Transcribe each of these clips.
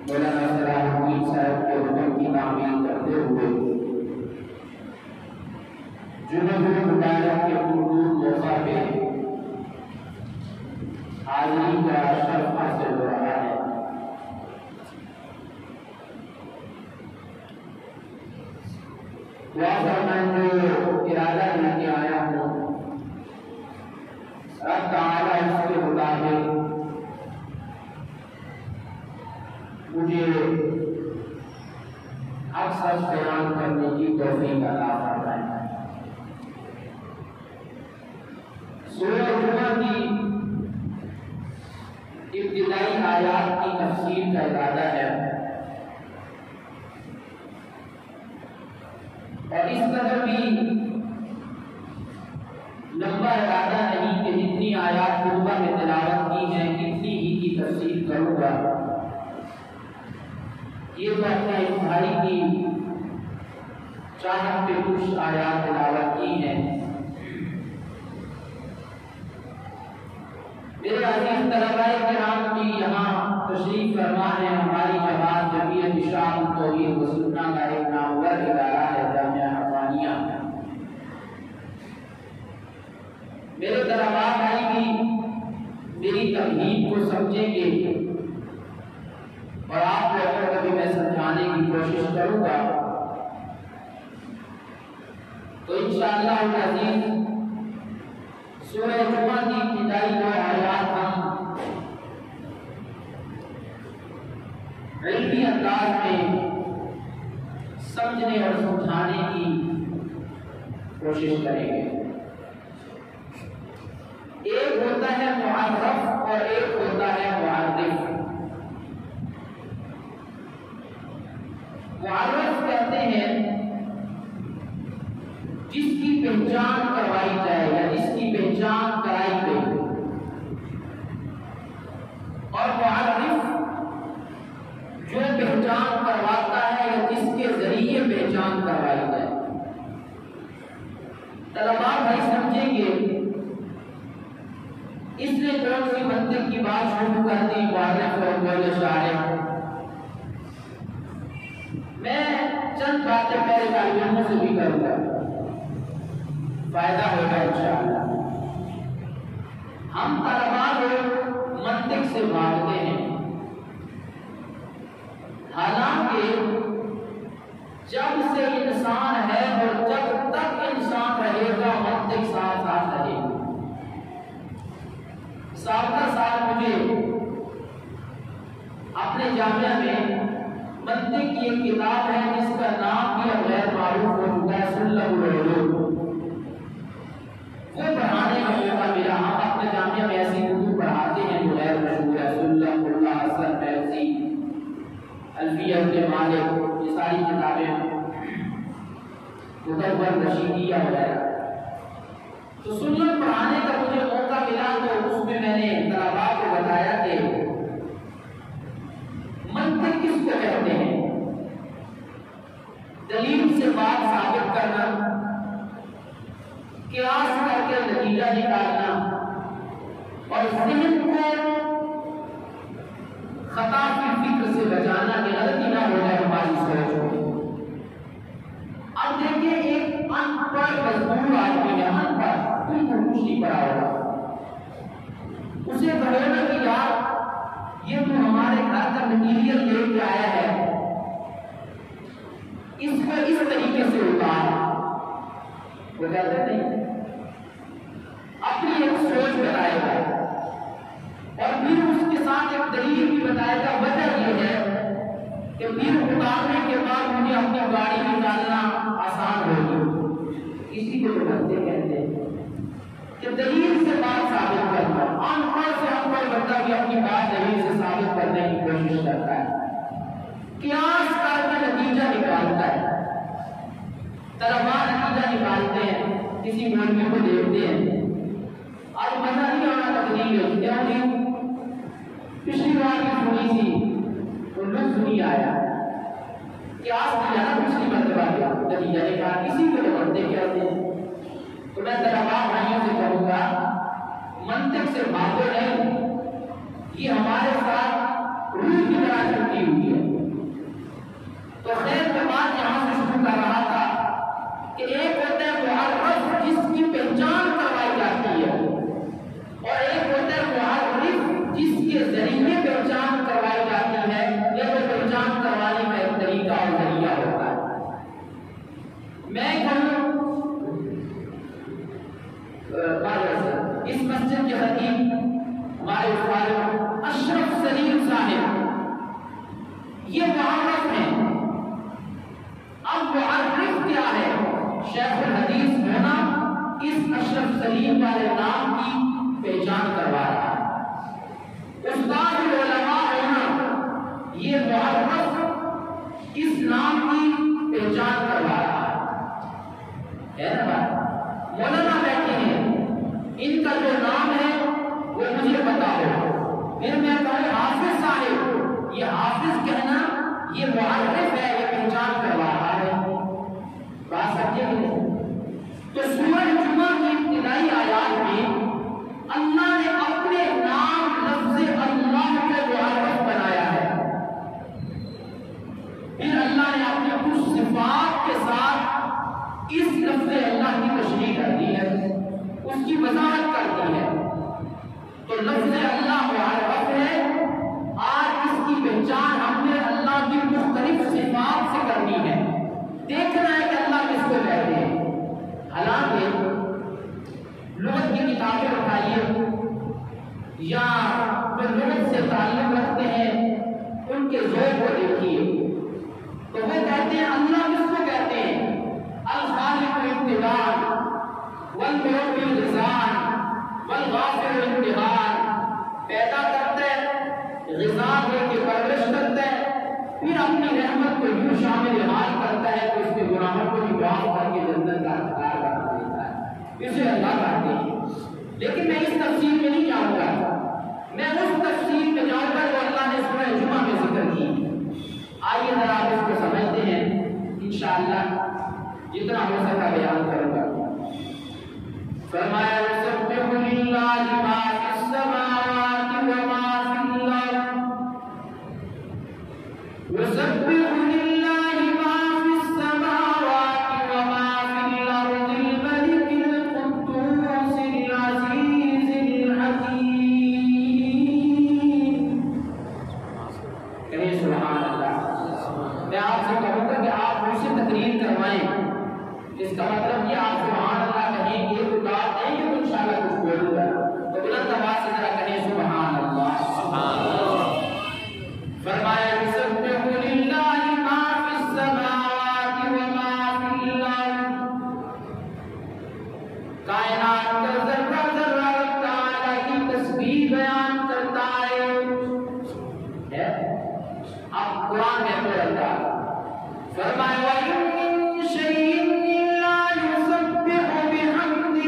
مولانا صلاح الدین صاحب کے حکم کی تعمیل کرتے ہوئے جنوب مبارک کے پرنور موقع پہ حاضری کا شرف حاصل ہو رہا ہے۔ میں جو ارادہ لے کے آیا ہوں رب تعالیٰ اس کے مطابق مجھے اکثر بیان کرنے کی توفیق عطا فرمائے۔ سورہ جمعہ کی ابتدائی آیات کی تفسیر کا ارادہ ہے اور اس قدر بھی لمبا ارادہ نہیں کہ جتنی آیات خطبہ میں تلاوت کی ہیں اتنی ہی کی تفسیر کروں گا۔ یہ تو اپنے ایک بھائی کی چاہت پہ کچھ آیات تلاوت کی ہیں۔ میرے عزیز طلباء کرام کی یہاں تشریف فرما ہے ہماری جماعت جمعیت اشاعت توحید و سنت کا ایک نامور ادارہ ہے جامعہ حقانیہ۔ میرے طلباء بھائی بھی میری تمہید کو سمجھیں گے اور آپ لوگوں کو بھی میں سمجھانے کی کوشش کروں گا، تو انشاءاللہ العزیز سورہ جمعہ کی ابتدائی دو آیات ہم علمی انداز میں سمجھنے اور سمجھانے کی کوشش کریں گے۔ ایک ہوتا ہے معرف اور ایک ہوتا ہے معرف۔ معرف کہتے ہیں جس کی پہچان کروائی جائے یا جس کی پہچان کرائی گئی، اور معرف جو پہچان کرواتا ہے یا جس کے ذریعے پہچان کروائی جائے۔ طلباء بھائی سمجھیں گے اس نے کون سی منطق کی بات شروع کر دی معرف اور قول شاعر۔ میں چند باتیں میرے طالبوں سے بھی کروں گا، فائدہ ہوگا انشاءاللہ۔ ہم طلباء لوگ منطق سے بھاگتے ہیں، حالانکہ جب سے انسان ہے اور جب تک انسان رہے گا منطق ساتھ ساتھ رہے گا۔ سابقہ سال مجھے اپنے جامعہ میں منطق کی ایک کتاب ہے جس کا نام بھی غیر معروف ہو چکا ہے، سلم العلوم، وہ پڑھانے کا موقع ملا۔ ہم اپنے جامعہ میں ایسی اردو پڑھاتے ہیں جو غیر مشہور ہے، سلم اللہ حسن پیسی، الفیہ ابن مالک، یہ ساری کتابیں، مدور رشیدیہ وغیرہ۔ تو سنت پڑھانے کا مجھے موقع ملا تو اس میں نے طلباء کو بتایا کہ منطق کس کو کہتے ہیں، دلیل سے بات ثابت کرنا، قیاس کر کے نتیجہ نکالنا، اور ذہن کو خطا کی فکر سے بچانا کہ غلطی نہ ہو جائے ہماری سوچ میں۔ اب دیکھیں ایک ان پڑھ مزدور آدمی ہے، ان پڑھ کوئی کچھ نہیں پڑھا ہوگا، اسے کہے نا کہ یار یہ تو ہمارے گھر کا مٹیریل لے کے آیا ہے، اس کو اس طریقے سے اتار، وہ کہتے نہیں، اپنی ایک سوچ بتائے گا اور پھر اس کے ساتھ ایک دلیل بھی بتائے گا۔ وجہ یہ ہے کہ پھر اتارنے کے بعد مجھے اپنی گاڑی نکالنا آسان ہوگی۔ اسی کو بنتے کہتے ہیں کہ دلیل سے بات ثابت کرنا، ان پڑھ سے ان پڑھ بندہ بھی اپنی بات دلیل سے ثابت کرنے کی کوشش کرتا ہے، قیاس کر کے نتیجہ نکالتا ہے۔ طلباء نتیجہ نکالتے ہیں، کسی مولوی کو دیکھتے ہیں، آج مزہ نہیں آنا تقریر ہے، کیا نہیں پچھلی بار بھی سنی تھی تو لطف نہیں آیا، قیاس کیا نا پچھلی مرتبہ کیا نتیجہ نکال، کسی کو بنتے کہتے ہیں۔ تو میں طلباء بھائیوں سے کہوں گا منطق سے بھاگو نہیں، یہ ہمارے ساتھ روح کی طرح چلتی ہوئی ہے۔ تو خیر کے بعد یہاں سے شروع کر رہا تھا کہ ایک ہوتا ہے معرف جس کی پہچان کروائی جاتی ہے، اور ایک ہوتا ہے معرف جس کے ذریعے پہچان کروائی جاتی ہے، یا وہ پہچان کروانے کا ایک طریقہ اور ذریعہ ہوتا ہے۔ میں کہوں اس مسجد کے خطیب ہمارے استاد اشرف سلیم صاحب یہ معرف ہیں۔ اب معرف کیا ہے؟ شیخ الحدیث ہونا اس اشرف سلیم والے نام کی پہچان کروا رہا ہے۔ استاد العلماء ہونا یہ معرف اس نام کی پہچان کروا رہا ہے نا بات؟ مولانا بیٹھے ہیں، ان کا جو نام ہے وہ مجھے پتا ہو، پھر میں کہوں حافظ صاحب، یہ حافظ کہنا یہ معرف ہے، یہ پہچان کروا رہا ہے، بات سمجھے نہیں؟ تو سورہ جمعہ کی ابتدائی آیات میں اللہ نے اپنے نام لفظ اللہ کو معرف بنایا ہے، پھر اللہ نے اپنے کچھ صفات کے ساتھ اس لفظ اللہ کی تشریح کر دی ہے، اس کی وضاحت کر دی ہے۔ تو لفظ اللہ معرف ہے، آج اس کی پہچان ہم نے اللہ کی مختلف صفات سے کرنی ہے، دیکھنا ہے کہ اللہ کس کو کہتے ہیں۔ حالانکہ لغت کی کتابیں اٹھائیے یا جو لغت سے تعلق رکھتے ہیں ان کے ذوق کو دیکھیے تو وہ کہتے ہیں اللہ کس کو کہتے ہیں؟ الخالق الابتداء والمربی الغذان والغافر الامتحان، پیدا کرتا ہے، غذا دے کے پرورش کرتا ہے، پھر اپنی رحمت کو یوں شامل حال کرتا ہے کہ اس کے گناہوں کو بھی معاف کر کے جنت کا حقدار بنا دیتا ہے، اسے اللہ کہتے ہیں۔ لیکن میں اس تفصیل میں نہیں جاؤں گا، میں اس تفصیل میں جاؤں گا جو اللہ نے سورہ جمعہ میں ذکر کی۔ آئیے ذرا آپ اس کو سمجھتے ہیں، انشاءاللہ جتنا ہو سکا بیان کروں گا۔ فرمایا یسبح للہ ما فی السماوات و ما فی الارض، یسبح للہ ما فی السماوات و ما فی الارض الملک القدوس العزیز الحکیم۔ کہیے سبحان اللہ۔ میں آپ سے کہوں گا کہ آپ مجھ سے تقریر کروائیں، اس کا مطلب یہ آپ سبحان اللہ کہیں گے تو بات نہیں کہ انشاءاللہ کچھ بولوں گا، تو بلند آواز سے ذرا کہیں سبحان اللہ۔ فرمایا تسبیح بیان کرتا ہے۔ اب قرآن کہتے رہتا فرمائے وَإِن شَيْءٍ إِلَّا يُسَبِّحُ بِحَمْدِهِ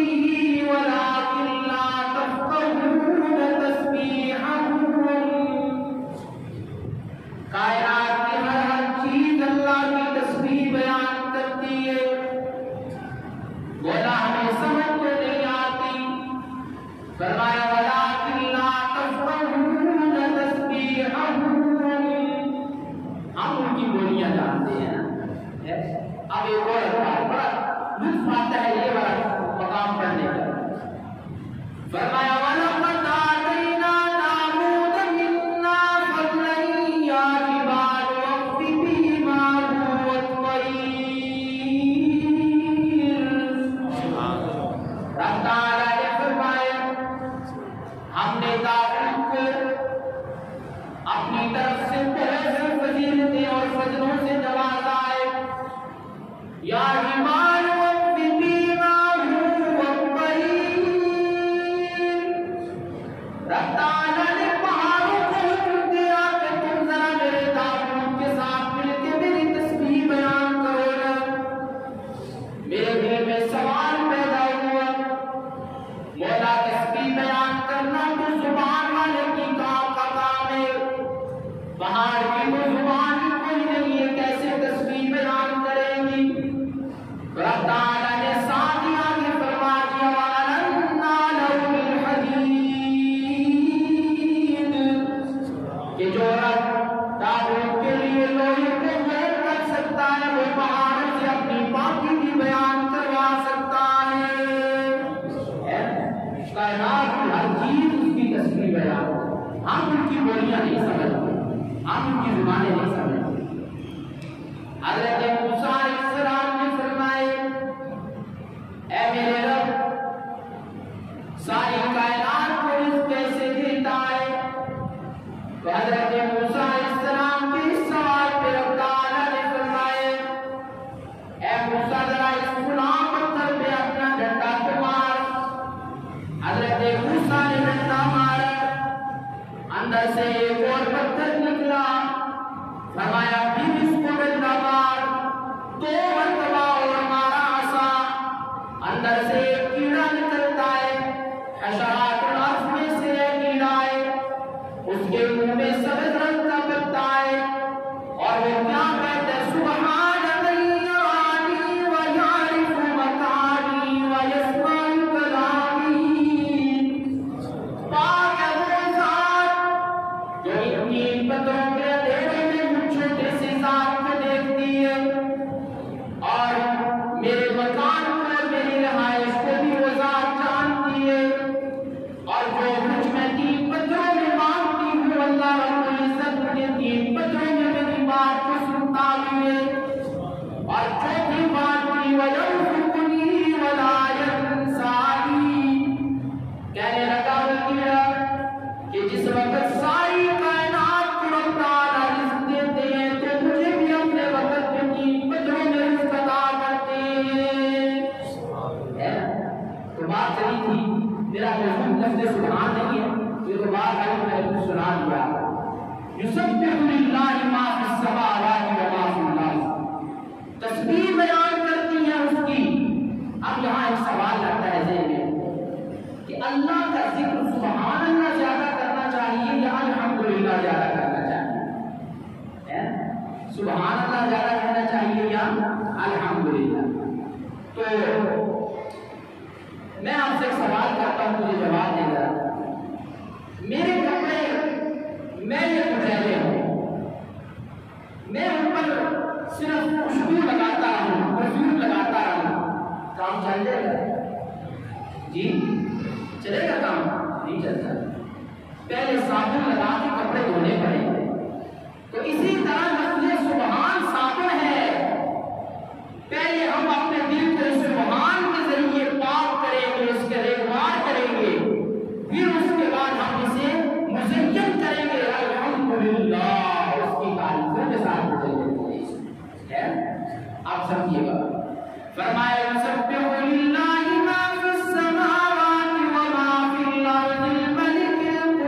وَلَٰكِن لَّا تَفْقَهُونَ تَسْبِيحَهُمْ۔ کائنات کی ہر چیز اللہ کی تسبیح بیان کرتی ہے، بولا ہمیں سمجھ تو نہیں آتی، فرمایا وَلَٰكِن لَّا تَفْقَهُونَ تَسْبِيحَهُمْ، ہم ان کی بولیاں جانتے ہیں۔ اب ایک اور بڑا لطف آتا ہے یہ والا مقام پڑھنے کا، فرمایا وَلَقَدْ آتَيْنَا دَاوُودَ مِنَّا فَضْلًا يَا جِبَالُ أَوِّبِي مَعَهُ وَالطَّيْرَ۔ رب تعالیٰ نے فرمایا ہم نے داؤد کو اپنی طرف سے بہت سی فضیلتیں اور فضلوں سے نوازا ہے۔ یا جبال أوِّبِي مَعَهُ وَالطَّيْرَ، رب تعالیٰ نے پہاڑوں کو حکم دیا کہ تم ذرا میرے داؤد کے ساتھ مل کے میری تسبیح بیان کرو نا۔ میرے دل میں سوال پیدا ہوا، مولا تسبیح بیان کرنا تو زبان والے کی کام کا کام ہے، پہاڑ کی تو زبان کوئی نہیں ہے، کیسے تسبیح بیان کریں گی؟ رب تعالیٰ نے ساتھ ہی آگے فرما دیا وَأَلَنَّا لَهُ الْحَدِيدَ، کہ جو رب داؤد کے لیے لوہے کو غیر کر سکتا ہے وہ پہاڑ سے اپنی باقی بھی بیان کروا سکتا ہے۔ کائنات کی ہر چیز اس کی تسبیح بیان، ہم ان کی بولیاں نہیں سمجھتے، ہم ان کی زبانیں نہیں سمجھتے۔ حضرت موسیٰ علیہ السلام نے فرمائے اے میرے رب ساری کائنات کو رزق کیسے دیتا ہے؟ تو حضرت موسیٰ علیہ السلام کے اس سوال پہ رب تعالیٰ نے فرمائے اے موسیٰ ذرا اس فلاں پتھر پہ اپنا ڈنڈا کو مار۔ حضرت موسیٰ نے ڈنڈا مارا، اندر سے ایک اور پتھر نکلا، فرمایا پھر اس کو ڈنڈا مار، دو مرتبہ اور مارا عصا، اندر سے ایک کیڑا نکلتا ہے، حشرات الارض میں سے ایک کیڑا ہے، اس کے منہ میں سبز رنگ کا پتا ہے، اور وہ کیا کہتا ہے سبحان من یرانی ویعرف مکانی ویسمع کلامی، پاک ہے وہ ذات جو اتنی پتھروں کے اندھیرے میں چھوٹے سے ذات کو دیکھتی ہے، اور میرے مکان پر میری رہائش کو بھی وہ ذات جانتی ہے، اور جو کچھ میں تین پتھروں میں مانگتی ہوں اللہ رب العزت مجھے تین پتھروں میں میری بات کو سنتا بھی ہے، اور چوتھی بات کی وَيَرْزُقُنِي وَلَا يَنْسَانِي، کہنے لگا وہ کیڑا کہ جس وقت ساری کائنات کو رب تعالیٰ رزق دیتے ہیں تو مجھے بھی اپنے وقت میں تین پتھروں میں رزق عطا کرتے ہیں۔ تو بات چلی تھی، میرا موضوع لفظ سبحان نہیں ہے، یہ تو بات ہے میں نے سنا دیا۔ یسبح للہ ما فی السماوات وما فی الارض، تسبیح بیان کرتی ہے اس کی۔ اب یہاں ایک سوال لگتا ہے ذہن میں کہ اللہ کا ذکر سبحان اللہ زیادہ کرنا چاہیے یا الحمدللہ زیادہ کرنا چاہیے؟ سبحان اللہ زیادہ کہنا چاہیے یا الحمدللہ؟ تو میں آپ سے ایک سوال کرتا ہوں، مجھے جواب دے گا۔ میرے کپڑے میں یہ کچیلے ہوں، میں ان پر صرف خوشبو لگاتا ہوں، پرفیوم لگاتا ہوں، کام چل جائے گا؟ جی چلے گا کام؟ نہیں چلتا، پہلے صابن لگا کے کپڑے دھونے پڑیں گے۔ تو اسی طرح لفظ سبحان صابن ہے، پہلے ہم اپنے دل کو سبحان کے ذریعے پاک کریں گے، اس کے ریغمار کریں گے، پھر اس کے بعد ہم اسے مزین کریں گے الحمدللہ، اس کی تعریفوں کے ساتھ مزین ہے۔ آپ سمجھیے گا، فرمایا یسبح للہ ما فی السماوات وما فی الارض الملک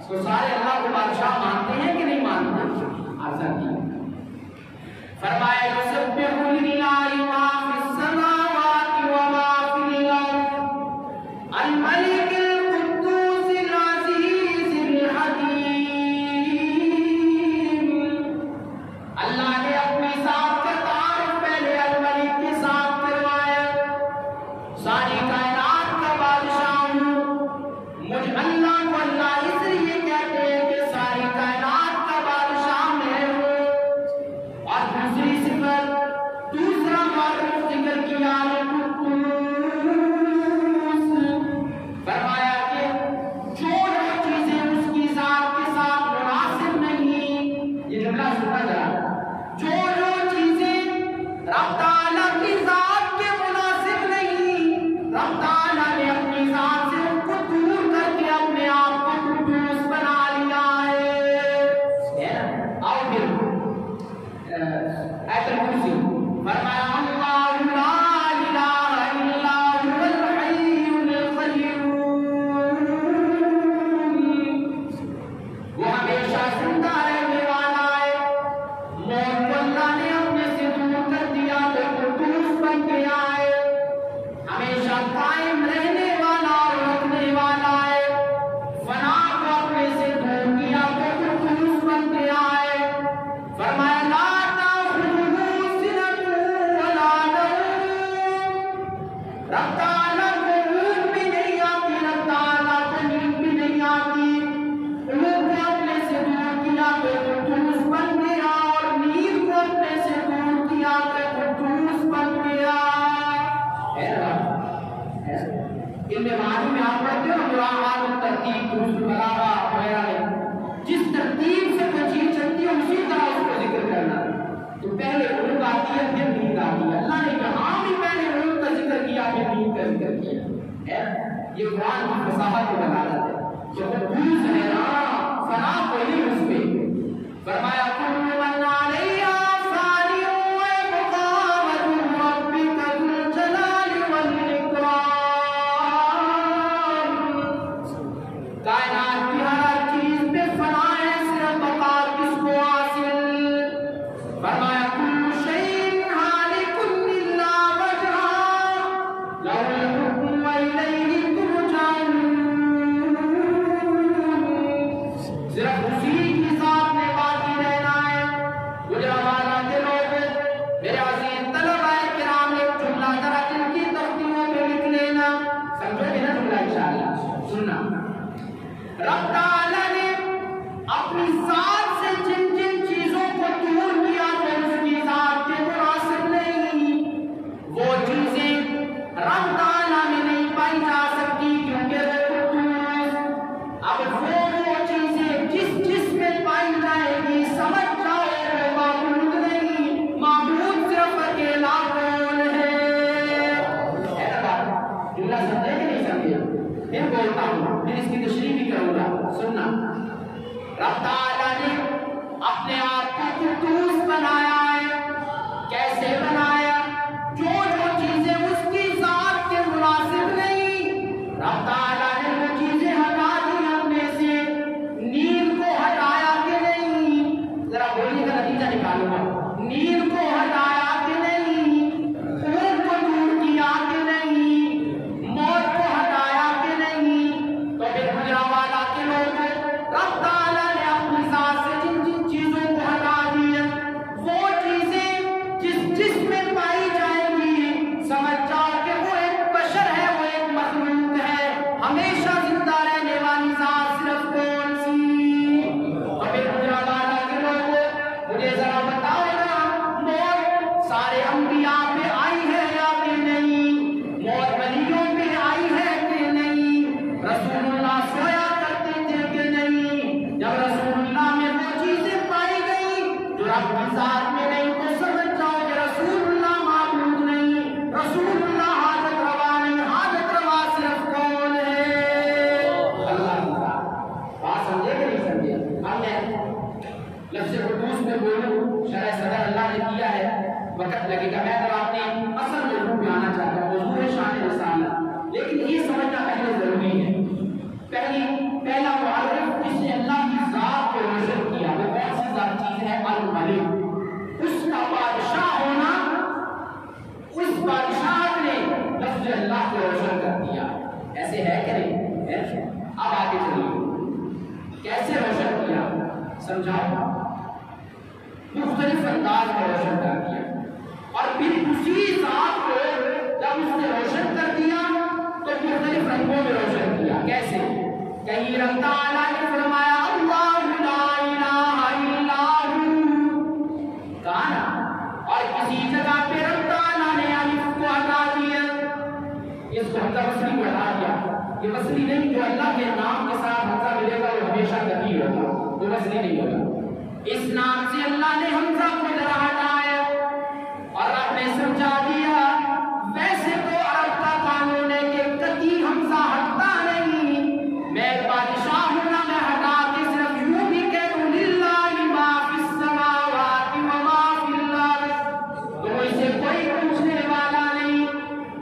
تو سارے اللہ کو بادشاہ مانتے ہیں کہ نہیں مانتے؟ عرضہ کیا فرمایا یسبح للہ ما فی السماوات و ما فی الارض الملک القدوس العزیز الحکیم۔ اللہ نے اپنی ذات کا تعارف پہلے الملک کے ساتھ کروایا، ساری کائنات کا بادشاہ ہوں مجھ اللہ کو اللہ اس لیے کہتے ہیں کہ ساری کائنات کا بادشاہ میں ہوں۔ اور دوسری صفت، دوسرا معروف ذکر کیا فرمایا کہ جو چیزیں اس کی ذات کے ساتھ مناسب نہیں، یہ جملہ سنا جا جو چیزیں رب تعالیٰ کی ذات کے مناسب نہیں، رب تعالیٰ نے اپنی ذات سے ان کو دور کر کے اپنے آپ کو قدوس بنا لیا ہے۔ آؤ پھر آیت الکرسی فرمایا اللہ لا الہ الا هو الحی القیوم، وہ ہمیشہ زندہ رہنے والا ہے، موت کو اللہ نے اپنے سے دور کر دیا تو قدوس بن گیا ہے، ہمیشہ قائم رہنے والا اور رکھنے والا ہے، فنا کو اپنے سے دور کیا تو قدوس بن گیا ہے۔ فرمایا لا رب تعالیٰ کو اونگ بھی نہیں آتی، رب تعالیٰ کو نیند بھی نہیں آتی، اونگ کو اپنے سے دور کیا تو قدوس بن گیا اور نیند کو اپنے سے دور کیا تو قدوس بن گیا۔ ان میں معنی میں آپ پڑھتے ہو مراعات ترتیب درست بلاغہ وغیرہ میں جس ترتیب سے کوئی چیز چلتی ہے اسی طرح اس کو ذکر کرنا، تو پہلے اونگ آتی ہے پھر نیند آتی ہے، اللہ نے یہاں بھی پہلے اونگ کا ذکر کیا پھر نیند کا ذکر کیا ہے۔ یہ قرآن کی فصاحت و بلاغت ہے، جو قدوس ہے نا فنا کوئی اس میں فرمایا کل من علیہا فان ویبقى وجہ ربک ذو الجلال والاکرام، کائنات کی ہر چیز پہ فنا ہے، صرف بقا کس کو حاصل؟ فرمایا کل شیء ہالک الا وجہہ لہ الحکم والیہ ترجعون، صرف اسی کی ذات میں باقی رہنا ہے۔ گجرانوالہ کے لوگ میرے عزیز طلبہ کرام ایک جملہ ذرا دل کی تختیوں پہ لکھ لینا، سمجھو گے نا جملہ انشاءاللہ، سننا رب تعالیٰ نے اپنی ذات سے جن جن چیزوں کو دور کیا تو اس کی ذات کے مناسب نہیں، وہ چیزیں رب تعالیٰ میں نہیں پائی جا سکتی کیونکہ وہ قدوس۔ اب وہ چیزیں جس میں پائی جائے گی سمجھ جاؤ وہ معبود نہیں، معبود صرف اکیلا کون ہے۔ جملہ سمجھے کہ نہیں سمجھے؟ پھر بولتا ہوں، پھر اس کی تشریح بھی کروں گا، سننا رب تعالیٰ نے اپنے آپ کو قدوس بنایا ہے، کیسے بنایا؟ جو چیزیں اس کی ذات کے مناسب نہیں، رب تعالیٰ نے وہ چیزیں ہٹا دی اپنے سے، نیند کو ہٹایا کہ نہیں؟ ذرا بولنے کا نتیجہ نکالوں گا، نیند کو ہٹایا کہ نہیں؟ اونگ کو دور کیا کہ نہیں؟ موت کو ہٹایا کہ نہیں؟ تو پھر گجرانوالہ کے لوگ رب تعالیٰ نے اپنی ذات سے جن جن چیزوں کو ہٹا دیا، وہ چیزیں جس میں پائی جائیں گی سمجھ جاؤ کہ وہ ایک بشر ہے، وہ ایک مخلوق ہے، ہمیشہ زندہ رہنے والی ذات صرف کون سی؟ اور پھر گجرانوالہ کے لوگ مجھے ذرا بتاؤ نا، موت سارے انبیاء پہ آئی ہے یا کہ نہیں؟ موت ولیوں پہ آئی ہے کہ نہیں؟ رسول اللہ سویا کرتے تھے کہ نہیں؟ جب رسول اللہ میں وہ چیزیں پائی گئی جو رب کی ذات میں نہیں تو سمجھ جاؤ کہ رسول اللہ معبود نہیں، رسول اللہ حاجت روا نہیں، حاجت روا صرف کون ہے؟ اللہ کی ذات۔ بات سمجھے کہ نہیں سمجھے؟ اب میں لفظ قدوس میں بولوں، شرح صدر اللہ نے کیا ہے، وقت لگے گا، میں ذرا اپنے اصل موضوع پہ آنا چاہتا ہوں، موضوع ہے شان رسالت، لیکن یہ سمجھنا پہلے ضروری ہے۔ پہلا معرف جس نے سمجھاؤ، مختلف انداز میں روشن کر دیا، اور پھر اسی ذات کو جب اس نے روشن کر دیا تو مختلف رنگوں میں روشن کیا۔ کیسے؟ کہیں رب تعالیٰ نے فرمایا اللہ لا الہ الا ہو، کہا نا، اور کسی جگہ پہ رب تعالیٰ نے الف کو ہٹا دیا، اس کو حمزہ وصلی کو ہٹا دیا۔ یہ وصلی نہیں، جو اللہ کے نام کے ساتھ حمزہ ملے گا وہ ہمیشہ کبھی ہوگا، وہ وصلی نہیں ہوگا۔ اس نام سے اللہ نے حمزہ کو ذرا ہٹایا اور آپ نے سمجھا دیا، ویسے تو عرب کا قانون ہے کہ کبھی حمزہ ہٹتا نہیں، میں بادشاہ ہوں نا، میں ہٹا کے صرف یوں بھی کہہ دوں للہ ما فی السماوات و ما فی الارض، تو اسے کوئی پوچھنے والا نہیں،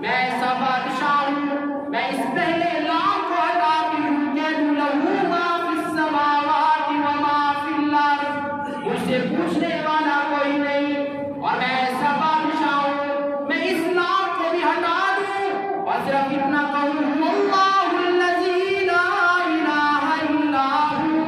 میں ایسا بادشاہ ہوں، میں اس پہلے لام کو ہٹا کے یوں کہہ دوں لہو ما فی السماوات و ما فی الارض، مجھ سے پوچھنے والا کوئی نہیں، اور میں ایسا بادشاہ ہوں، میں اس نام کو بھی ہٹا دوں اور صرف اتنا کہوں اللہ الذی لا الہ الا ہو،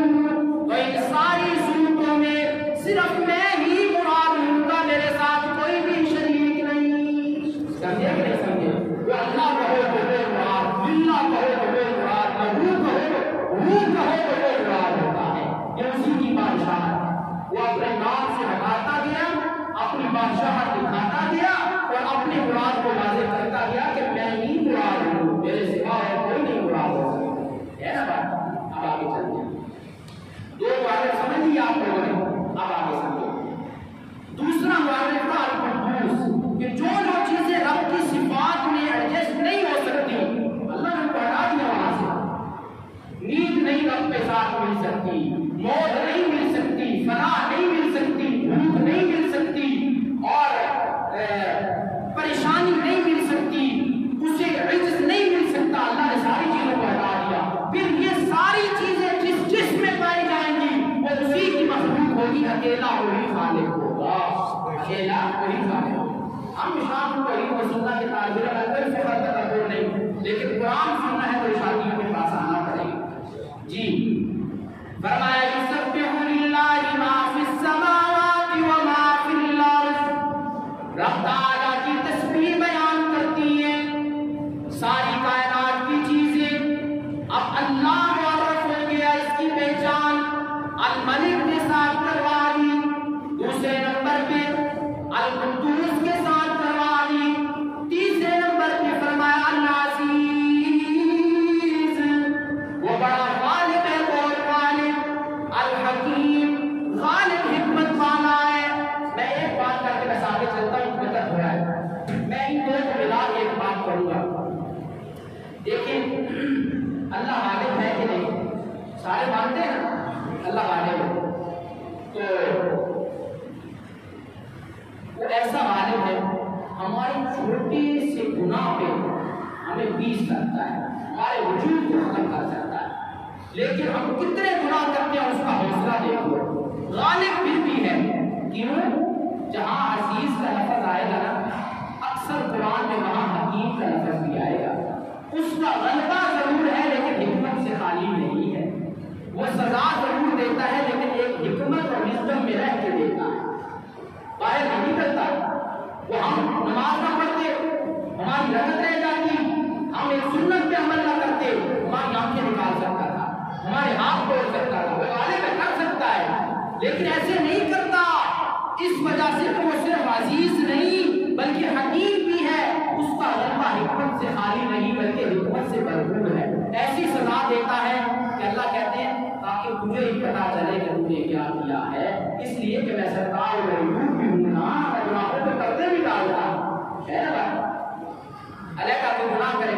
تو ان ساری صورتوں میں صرف میں ہی مراد ہوں گا، میرے ساتھ کوئی بھی شریک نہیں۔ سمجھے کہ نہیں سمجھے؟ وہ اللہ کہو تو وہ مراد، اللہ کہو تو وہ مراد، روح کہو تو وہ مراد ہوتا ہے، یہ اسی کی بادشاہ ہے۔ وہ اپنے نام سے ہٹاتا گیا، اپنی بادشاہت دکھاتا گیا اور اپنے مراد کو واضح کرتا گیا کہ میں ہی مراد ہوں، میرے سوا اور کوئی نہیں مراد ہو سکتا ہے نا بات۔ اب آگے چلتے ہیں، دو باتیں سمجھ لی آپ لوگوں نے، اب آگے سمجھو۔ دوسرا معرفہ القدوس، کہ جو چیزیں رب کی صفات میں ایڈجسٹ نہیں ہو سکتی اللہ نے ہٹا دیا وہاں سے۔ نیند نہیں رب کے ساتھ مل سکتی، موت نہیں مل سکتی، فنا نہیں مل سکتی، بھوک نہیں مل سکتی، اور پریشانی نہیں مل سکتی، اسے عجز نہیں مل سکتا، اللہ نے ساری چیزوں کو ہٹا دیا۔ پھر یہ ساری چیزیں جس جس میں پائی جائیں گی وہ اسی کی مخلوق ہوگی، اکیلا وہی خالق ہوگا، اکیلا وہی خالق ہوگا۔ ہم شام کو عید و سنت کے طالب علم کوئی فخر تکبر نہیں، لیکن قرآن سننا ہے تو شادیوں کے پاس آنا پڑے گا۔ جی فرمایا یسبح للہ ما فی السماوات و ما فی الارض، رب تعالیٰ کی تسبیح بیان کرتی ہے ساری کائنات کی چیزیں۔ اب اللہ معرف ہو گیا، اس کی پہچان الملک کے ساتھ کروا دی، دوسرے نمبر پہ القدوس کے ساتھ کروا دی، تیسرے نمبر پہ فرمایا العزیز، وہ بڑا غالب ہے، الحکیم، غالب حکمت والا ہے۔ میں ایک بات کر کے بس آگے چلتا ہوں، اتنا تک ہو رہا ہے، میں ان دو کو ملا کے ایک بات کروں گا۔ دیکھیں اللہ غالب ہے کہ نہیں، سارے مانتے ہیں نا اللہ غالب ہے، تو وہ ایسا غالب ہے ہماری چھوٹی سے گناہ پہ ہمیں پیس کرتا ہے، ہمارے وجود کو ختم کر سکتا ہے، لیکن ہم کتنے گناہ کرتے ہیں اس کا حوصلہ دیکھو، غالب پھر بھی ہے۔ کیوں؟ جہاں عزیز کا لفظ آئے گا نا، اکثر قرآن میں وہاں حکیم کا لفظ بھی آئے گا۔ اس کا غلبہ ضرور ہے لیکن حکمت سے خالی نہیں ہے، وہ سزا ضرور دیتا ہے لیکن ایک حکمت اور وزڈم میں رہ کے دیتا ہے، باہر نہیں کرتا۔ وہ ہم نماز نہ پڑھتے، ہماری رکعت رہ جاتی، ہم ایک سنت پہ عمل نہ کرتے، ہماری آنکھیں نکال سکتا تھا، ہمارے ہاتھ توڑ سکتا تھا، وہ غالب کر سکتا ہے لیکن ایسے نہیں کرتا، اس وجہ سے کہ وہ صرف عزیز نہیں بلکہ حکیم بھی ہے، اس کا غلبہ حکمت سے خالی نہیں بلکہ حکمت سے بھرپور ہے، ایسی سزا دیتا ہے کہ اللہ کہتے ہیں تاکہ تجھے ہی پتا چلے کہ تم نے کیا کیا ہے، اس لیے کہ میں سرکار غیور بھی ہوں نا، گناہوں پہ پردے بھی ڈالتا ہے نا بات، اللہ کا کوئی گناہ کرے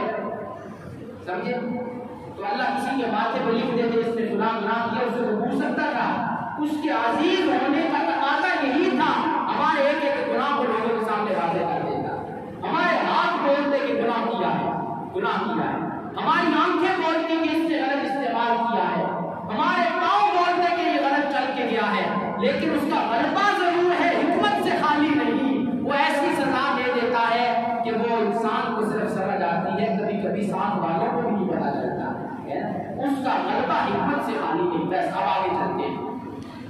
سمجھے تو اللہ کسی کے ماتھے پر لکھ دے جس نے گناہ کیا اسے وہ پوچھ سکتا تھا، اس کے عزیز ہونے کا تقاضا یہی تھا، ہمارے ایک ایک گناہ کو لوگوں کے سامنے واضح کر دیتا، ہمارے ہاتھ بولتے کہ گناہ کیا ہے، ہماری آنکھیں بولتی کہ اس نے غلط استعمال کیا ہے، ہمارے پاؤں بولتے کہ یہ غلط چل کے گیا ہے، لیکن اس کا غلبہ ضرور ہے، حکمت سے خالی نہیں، وہ ایسی سزا دے دیتا ہے کہ وہ انسان کو صرف سمجھ آتی ہے، کبھی کبھی ساتھ والوں کو بھی نہیں پتا چلتا ہے، اس کا غلبہ حکمت سے خالی نہیں۔ بس اب آگے چلتے ہیں،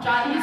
40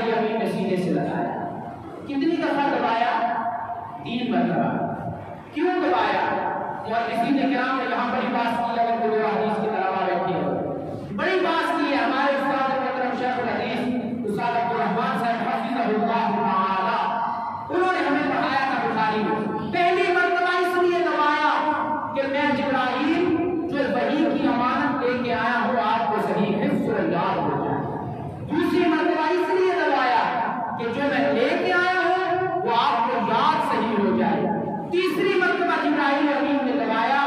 جبرائیل امین نے سینے سے لگایا. کتنی دفعہ دبایا؟ 3 مرتبہ. کیوں دبایا؟ محدثین کرام نے یہاں بڑی بات کی. اگر کوئی حدیث کی طرف بیٹھے ہو بڑی بات کی ہے. ہمارے استاد محترم شیخ الحدیث استاد عبدالرحمان صاحب حفظہ اللہ تعالی انہوں نے ہمیں پڑھایا تھا بخاری میں. پہلی مرتبہ اس لیے دبایا کہ میں جبرائیل جو وحی کی امانت لے کے آیا ہوں آپ کو صحیح حفظ و یاد ہو جائے. دوسری مرتبہ اس لیے دبایا کہ جو میں لے کے آیا ہوں وہ آپ کو یاد صحیح ہو جائے. تیسری مرتبہ جبرائیل امین نے دبایا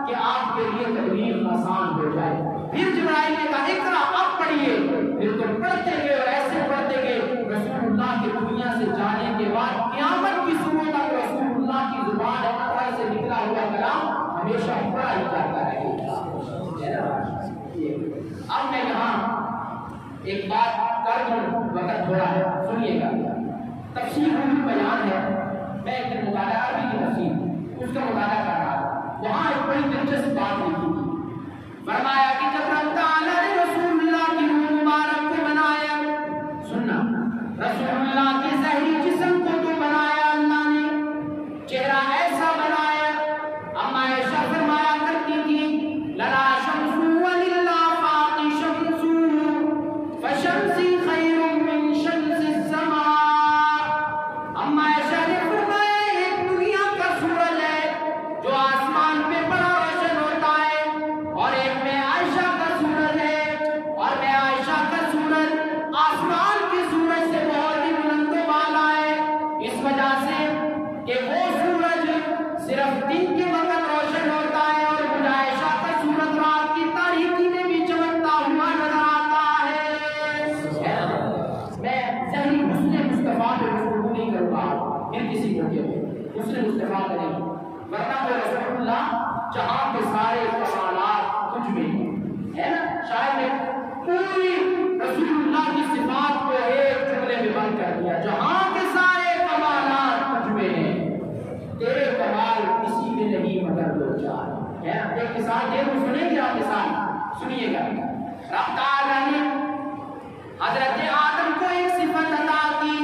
کہ آپ کے لیے تبلیغ آسان ہو جائے. پھر جبرائیل نے کہا اقرا اب پڑھیے. پھر تو پڑھتے گئے اور ایسے پڑھتے گئے رسول اللہ کی دنیا سے جانے کے بعد قیامت کی صبح تک رسول اللہ کی زبان اقرا سے نکلا ہوا کلام ہمیشہ پڑھا ہی جاتا رہے گا. اب میں یہاں ایک بات کر دوں, وقت تھوڑا ہے سنیے گا. تفسیر بیان ہے. میں ایک مطالعہ عربی کی تفسیر اس کا مطالعہ کر رہا تھا. وہاں ایک بڑی دلچسپ بات لکھی تھی. فرمایا کہ جب رب تعالیٰ نے رسول اللہ کی روح مبارک کو بنایا, سننا, رسول اللہ کے ظاہری جسم کو تو بنایا اللہ نے, چہرہ ایسا بنایا. اما عائشہ فرمایا کرتی تھی لنا شمس وللہ فاقی شمس فشمسی خیر من شمس السماء. اما عائشہ نے فرمایا ایک دنیا کا سورج ہے جو آسمان پہ بڑا روشن ہوتا ہے, اور ایک میں عائشہ کا سورج ہے, اور میں عائشہ کا سورج آسمان کے سورج سے بہت ہی بلند و بالا ہے, اس وجہ سے کہ وہ سورج صرف دن کے وقت روشن ہوتا ہے اور مجھے عائشہ کا سورج رات کی تاریکی میں بھی چمکتا ہوا نظر آتا ہے. میں ظاہری حسن مصطفیٰ پہ گفتگو نہیں کروں گا پھر کسی موقع پہ حسن مصطفیٰ کریں, ورنہ وہ رسول اللہ جہاں کے سارے کمالات کچھ میں ہے نا. شاید نے پوری رسول اللہ کی صفات کو ایک جملے میں بند کر دیا, جہاں کے سارے کمالات کچھ میں ہیں, تیرے کمال کسی میں نہیں مگر دو چار ہے. ایک مثال دے دوں, سنیں گے آپ مثال سنیے گا. رب تعالیٰ نے حضرت آدم کو ایک صفت عطا کی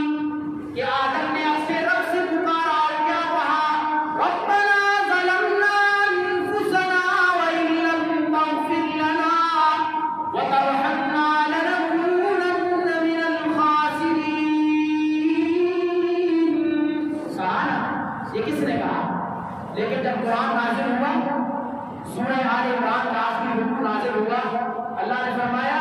کہ آدم نے اپنے رب سے پکارا اور کیا کہا, ربنا ظلمنا انفسنا وان لم تغفر لنا وترحمنا لنكونن من الخاسرین. سبحان, یہ کس نے کہا؟ لیکن جب قرآن نازل ہوا, سورہ آل عمران کا آخری رکوع نازل ہوا, اللہ نے فرمایا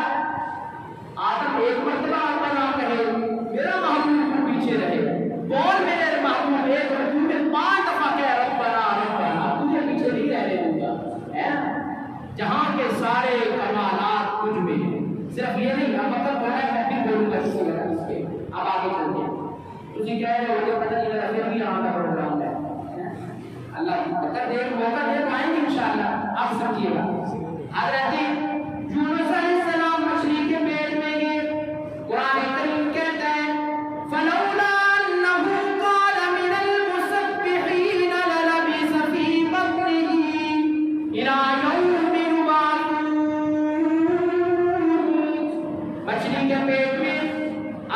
آدم ایک مرتبہ ربنا کہے, میرا محبوب کو پیچھے رہے, بول میرے محبوب ایک رکوع میں 5 دفعہ کہے ربنا ربنا, تجھے پیچھے نہیں رہنے دوں گا. جہاں کے سارے کمالات تجھ میں ہیں. صرف یہ نہیں, اب مطلب بولا ہے میں بھی بولوں گا کسی طرح اس کے. اب آگے چلتے ہیں. تجھے کہہ رہے ہو کہ پتہ نہیں میرا پھر بھی یہاں کا پروگرام ہے. اللہ پتہ دے موقع دے پائیں گے انشاءاللہ. آپ سمجھیے گا. حضرت یونس علیہ السلام مچھلی کے پیٹ میں گئے. قرآن کریم کہتا ہے فلولا انه قال من المسبحين للبث في بطنه الى يوم يبعثون. مچھلی کے پیٹ میں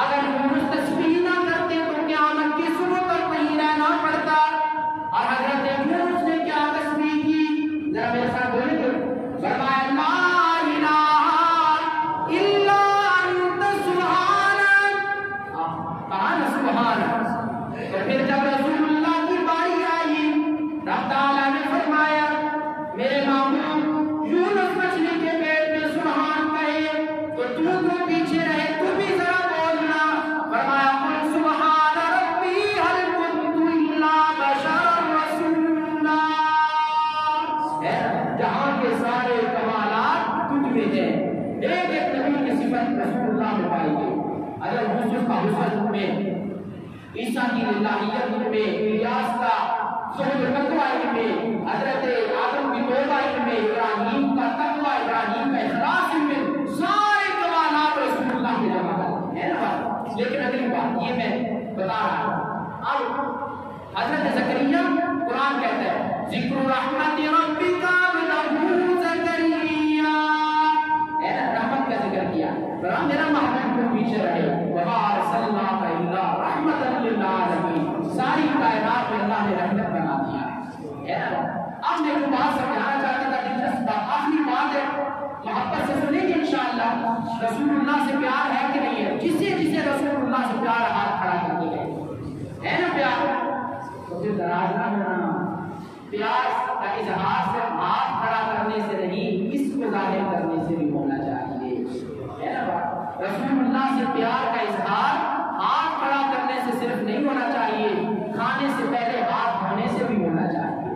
اگر یونس تسبیح نہ کرتے تو قیامت کی صبح تک وہیں رہنا پڑتا. اور حضرت یونس نے کیا تسبیح کی, ذرا میرے ساتھ بولیں گے. فرمایا لا الہ الا انت سبحانک. کہا نا سبحانک. تو پھر جب رسول اللہ کی باری آئی, رب تعالیٰ نے فرمایا میرے محبوب یونس مچھلی کے پیٹ میں سبحان کہے تو تو پیچھے رہے, تو بھی ذرا بولنا. فرمایا قل سبحان ربی هل كنت الا بشرا رسولا. جہاں کے سارے کمالات تجھ میں ہیں. ایک ایک نبی کی صفت رسول اللہ میں پائی گئی. حضرت یوسف کا حسن میں, عیسیٰ کی الہیت میں, الیاس کا زہد و تقویٰ میں, حضرت آدم کی توبہ میں, ابراہیم کا تقویٰ, ابراہیم کا اخلاص میں, سارے کمالات رسول اللہ میں جمع ہے نا بات. لیکن اگلی بات یہ میں بتا رہا ہوں. اب حضرت زکریا, قرآن کہتا ہے ذکر رحمت ربک عبدہ زکریا, ہے نا, رحمت کا ذکر کیا. میرا محبوب کو پیچھے رہے. وما ارسلنا رسول اللہ سے پیار ہے کہ نہیں ہے؟ جسے جسے رسول اللہ سے پیار ہاتھ کھڑا کرتے گئے ہے نا پیار، تو پھر دراز نہ ہونا. پیار کا اظہار صرف ہاتھ کھڑا کرنے سے نہیں، اس کو ظاہر کرنے سے بھی ہونا چاہیے ہے نا بات. رسول اللہ سے پیار کا اظہار ہاتھ کھڑا کرنے سے صرف نہیں ہونا چاہیے، کھانے سے پہلے ہاتھ دھونے سے بھی ہونا چاہیے.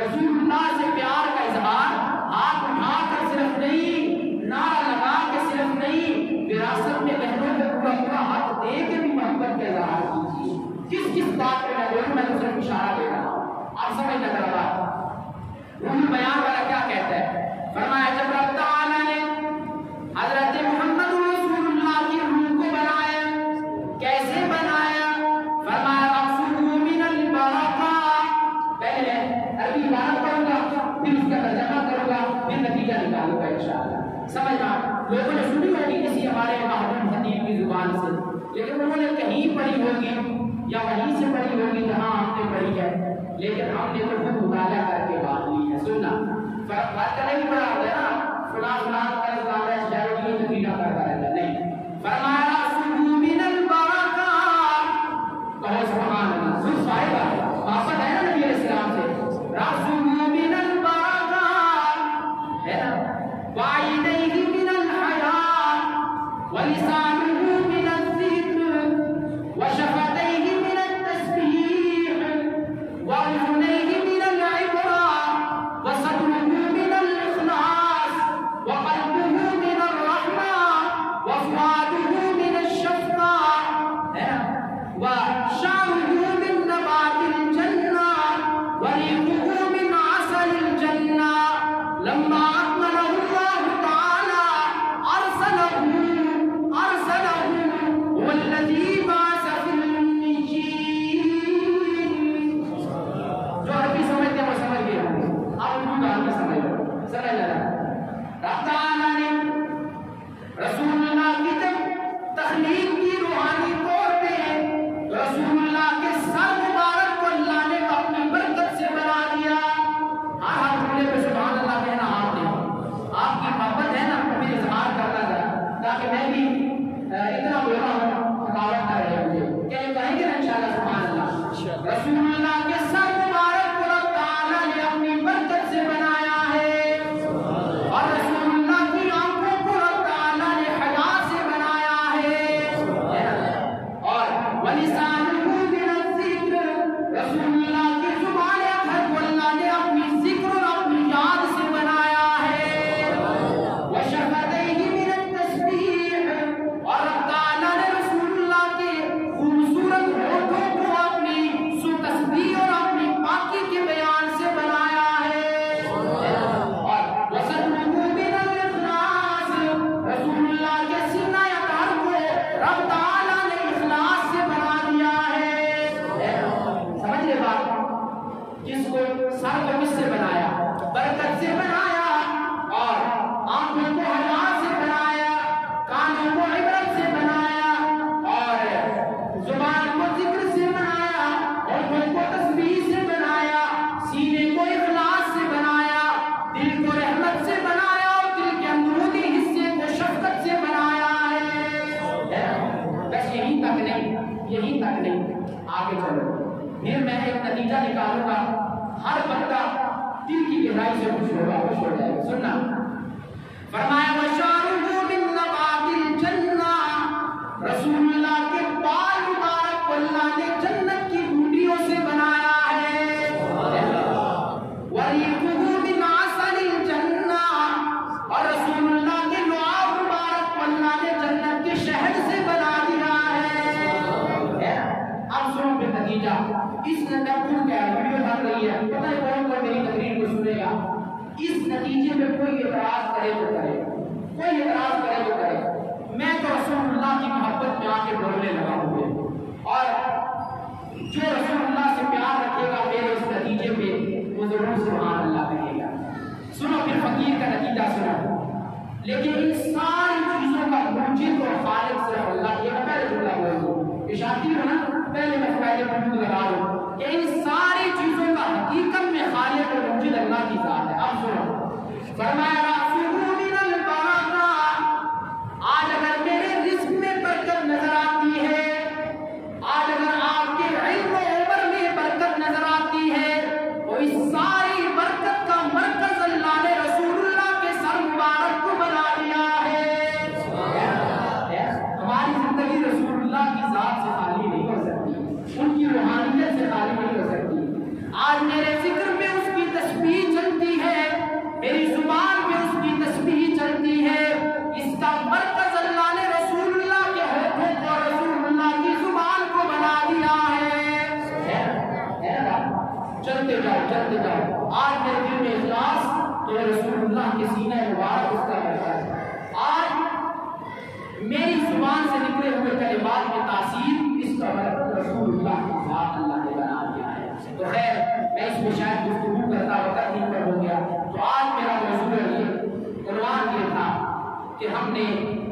رسول اللہ سے پیار کا اظہار ہاتھ اٹھا کر صرف نہیں، نعرہ لگا کے صرف نہیں، وراثت میں بہنوں کو پورا پورا ہاتھ دے کے بھی محبت کا اظہار کیجیے. کس کس بات پہ میں بولوں، میں تو صرف اشارہ دے رہا ہوں، آپ سمجھ نہ کرا. روح بیان والا کیا کہتا ہے؟ فرمایا جب رب تعالیٰ نے حضرت محمد رسول اللہ کی روح کو بنایا، کیسے بنایا؟ فرمایا رسول من البرکہ. پہلے عربی عبارت پڑھوں گا، پھر اس کا ترجمہ کروں گا، پھر نتیجہ نکالوں گا انشاءاللہ. سمجھنا لوگوں نے سنی ہوگی کسی ہمارے محبوب خطیب کی زبان سے، لیکن انہوں نے کہیں پڑھی ہوگی یا وہیں سے پڑھی ہوگی جہاں ہم نے پڑھی ہے، لیکن ہم نے تو خود مطالعہ کر کے بات لی ہے. سننا بات کا نہیں پڑا ہوگا نا، سنا کر زیادہ شاعری نتیجہ کرتا رہتا نہیں. فرمایا رسول من البرکہ، کہو سبحان اللہ. سن سائے گا واپس ہے نا نبی علیہ السلام سے، رسول من البرکہ ہے نا، وعیدیہ من الحیاء ولسانہ من الذکر وشفتیہ من التسبیح وعیونیہ من العبرہ وصدرہ من الاخلاص وقلبہ من الرحمہ وفؤادہ من الشفقہ وشعرہ من نبات الجنہ وريقه من عسل الجنة. لما أكمله الله تعالى أرسله هو الذي بعث في الأميين. جو عربی سمجھتے ہیں وہ سمجھ گئے ہوں گے، آپ اردو کا ہمیں سمجھ لگا. رب تعالیٰ نے رسول اللہ کی جب تخلیق کی روحانی طور پہ، رسول اللہ کے سر مبارک کو اللہ نے اپنی برکت سے بنا دیا. ہر جملے پہ سبحان اللہ کہنا آپ نے، آپ کی محبت ہے نا، مجھے اظہار کرنا تھا تاکہ میں بھی اتنا بولا ہوں تھکاوٹ نہ رہے مجھے. کہیں گے نا انشاءاللہ سبحان اللہ. رسول اللہ کے سر مبارک کو رب تعالیٰ نے اپنی برکت سے بنایا ہے، اور رسول اللہ کی آنکھوں کو رب تعالیٰ نے حیا سے بنایا ہے، اور ولسانہ من الذکر، رسول اللہ کی زبان اطہر کو اللہ نے اپنی ذکر اور اپنی یاد سے بنایا ہے، وشفتیہ من التسبیح، اور رب تعالیٰ نے رسول اللہ کے خوبصورت ہونٹوں کو اپنی تسبیح اور اپنی پاکی کے بیان سے بنایا ہے، اور وصدرہ من الاخلاص، رسول اللہ کے سینہ اطہر کو رب تعالیٰ نے اخلاص سے بنا دیا ہے. سمجھ لے بات، جس کو سر کو کس سے بنایا؟ برکت سے بنایا، اور آنکھوں کو حیا سے بنایا، کانوں کو عبرت سے بنایا، اور زبان کو ذکر سے بنایا، ہونٹوں کو تسبیح سے بنایا، سینے کو اخلاص سے بنایا، دل کو رحمت سے بنایا، اور دل کے اندرونی حصے کو شفقت سے بنایا ہے. بس یہی تک نہیں، آگے چلو. پھر میں ایک نتیجہ نکالوں گا، ہر بندہ دل کی گہرائی سے خوش ہو جائے گا. سننا فرمایا وشعرہ من نبات الجنہ، رسول اللہ کے بال مبارک کو اللہ نے جنت کی بوٹیوں سے بنایا ہے، وریقہ من عسل الجنہ، اور رسول اللہ کے لعاب مبارک کو اللہ نے جنت کے شہد سے بنا دیا ہے. اب سنو پھر نتیجہ. اس نتیجہ کیا ہے؟ ویڈیو بن رہی ہے، پتہ ہے کون کون میری تقریر کو سنے گا. اس نتیجے میں کوئی اعتراض کرے تو کرے، کوئی اعتراض کرے تو کرے، میں تو رسول اللہ کی محبت میں آ کے بولنے لگا ہوں، اور جو رسول اللہ سے پیار رکھے گا میرے اس نتیجے پہ وہ ضرور سبحان اللہ کہے گا. سنو پھر فقیر کا نتیجہ سنو. لیکن ان ساری چیزوں کا موجد اور خالق صرف اللہ. یہ پہلے جملہ بولوں اشارتی ہو نا، پہلے میں پہلے موجود لگا لوں کہ ان ساری چیزوں کا حقیقت میں خالق اور موجد اللہ کی ذات ہے. اب سنو فرمایا رسول من البرکہ، آج جلد جاؤ. آج میرے دل میں اخلاص تو رسول اللہ کے سینہ مبارک اس کا مرکز ہے. آج میری زبان سے نکلے ہوئے کلمات میں تاثیر اس کا مرکز رسول اللہ کی ذات اللہ نے بنا دیا ہے. تو خیر میں اس میں شاید گفتگو کرتا وقت نہیں پر ہو گیا. تو آج میرا موضوع یہ عنوان یہ تھا کہ ہم نے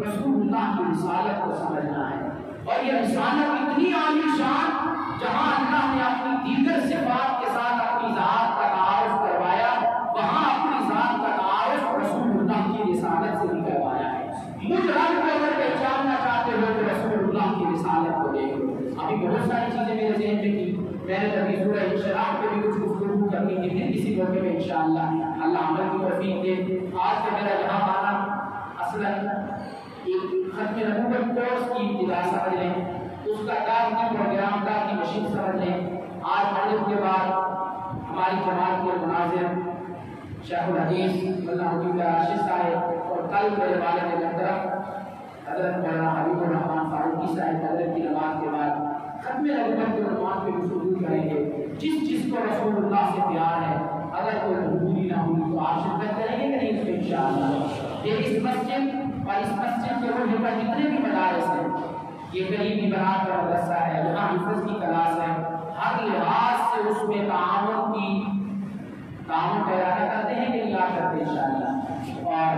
رسول اللہ کی رسالت کو سمجھنا ہے. اور یہ رسالت اتنی عالی شان جہاں اللہ نے اپنی دیگر صفات کے ساتھ اپنی ذات کا تعارف کروایا وہاں اپنی ذات کا تعارف رسول اللہ کی رسالت سے بھی کروایا ہے. مجھ رب کو اگر پہچاننا چاہتے ہو تو رسول اللہ کی رسالت کو دیکھو. ابھی بہت ساری چیزیں میرے ذہن میں کی. میں نے کبھی سورہ انشراح پہ بھی کچھ گفتگو کرنی تھی پھر کسی موقع میں انشاءاللہ اللہ عمل کی توفیق دے. آج کا میرا یہاں آنا اصلا ایک ختم نبوت کورس کی ابتدا سمجھ لیں, اس کا کار کی پروگرام کا کی مشین سمجھ لیں. آج مغرب کے بعد ہماری جماعت کے مناظر شیخ الحدیث مولانا حبیب راشد صاحب اور کل میرے والد محترم حضرت مولانا حبیب الرحمان فاروقی صاحب حضرت کی نماز کے بعد ختم نبوت کے عنوان پہ گفتگو کریں گے. جس کو رسول اللہ سے پیار ہے اگر کوئی مجبوری نہ ہوئی تو آپ شرکت کریں گے کہ نہیں اس میں انشاءاللہ. یہ اس مسجد اور اس مسجد کے روح پر جتنے بھی مدارس ہیں یہ قریبی بنات کا مدرسہ ہے, یہاں حفظ کی کلاس ہے. ہر لحاظ سے اس میں تعاون کا ارادہ کرتے ہیں کہ نہیں کرتے انشاءاللہ, اور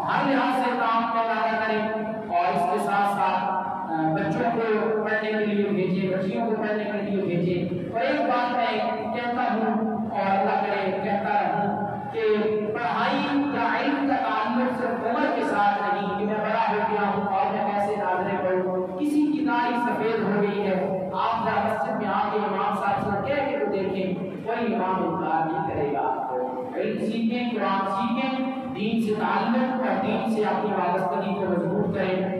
ہر لحاظ سے تعاون کا ارادہ کریں. اور اس کے ساتھ ساتھ بچوں کو پڑھنے کے لیے بھیجیں, بچیوں کو پڑھنے کے لیے بھیجیں. اور ایک بات میں کہتا ہوں اور اللہ کرے کہتا رہوں کہ پڑھائی یا علم کا تعلق صرف عمر کے ساتھ نہیں کہ میں بڑا ہو گیا ہوں اور میں کیسے ناظریں پڑھوں, کسی کی داڑھی سفید ہو گئی ہے آپ ذرا مسجد میں آ کے امام صاحب سے کہہ کے تو دیکھیں کوئی امام انکار نہیں کرے گا. آپ کو علم سیکھیں, قرآن سیکھیں, دین سے تعلق اور دین سے اپنی وابستگی کو مضبوط کریں.